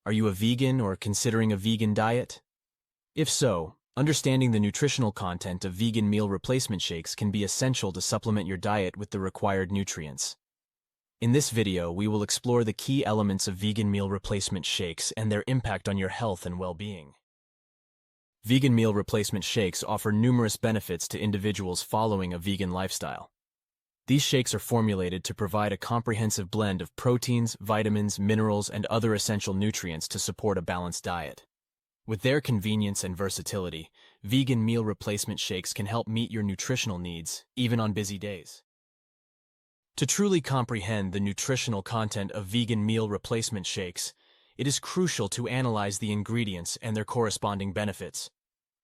Are you a vegan or considering a vegan diet? If so, understanding the nutritional content of vegan meal replacement shakes can be essential to supplement your diet with the required nutrients. In this video, we will explore the key elements of vegan meal replacement shakes and their impact on your health and well-being. Vegan meal replacement shakes offer numerous benefits to individuals following a vegan lifestyle. These shakes are formulated to provide a comprehensive blend of proteins, vitamins, minerals, and other essential nutrients to support a balanced diet. With their convenience and versatility, vegan meal replacement shakes can help meet your nutritional needs, even on busy days. To truly comprehend the nutritional content of vegan meal replacement shakes, it is crucial to analyze the ingredients and their corresponding benefits.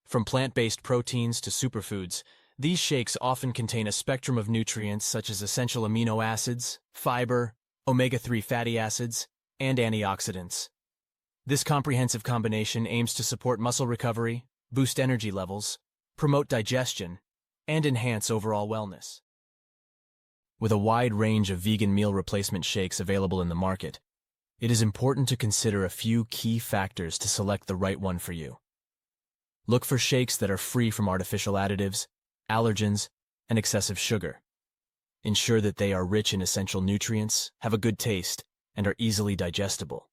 From plant-based proteins to superfoods, these shakes often contain a spectrum of nutrients such as essential amino acids, fiber, omega-3 fatty acids, and antioxidants. This comprehensive combination aims to support muscle recovery, boost energy levels, promote digestion, and enhance overall wellness. With a wide range of vegan meal replacement shakes available in the market, it is important to consider a few key factors to select the right one for you. Look for shakes that are free from artificial additives, allergens, and excessive sugar. Ensure that they are rich in essential nutrients, have a good taste, and are easily digestible.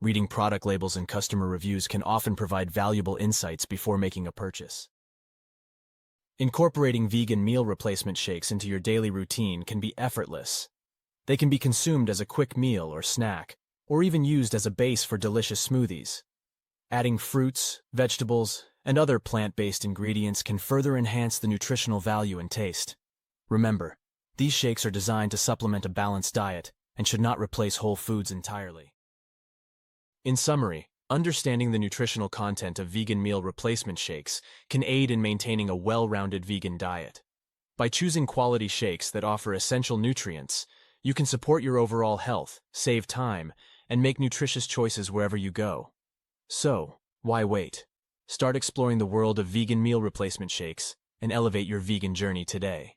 Reading product labels and customer reviews can often provide valuable insights before making a purchase. Incorporating vegan meal replacement shakes into your daily routine can be effortless. They can be consumed as a quick meal or snack, or even used as a base for delicious smoothies. Adding fruits, vegetables, and other plant-based ingredients can further enhance the nutritional value and taste. Remember, these shakes are designed to supplement a balanced diet and should not replace whole foods entirely. In summary, understanding the nutritional content of vegan meal replacement shakes can aid in maintaining a well-rounded vegan diet. By choosing quality shakes that offer essential nutrients, you can support your overall health, save time, and make nutritious choices wherever you go. So, why wait? Start exploring the world of vegan meal replacement shakes and elevate your vegan journey today.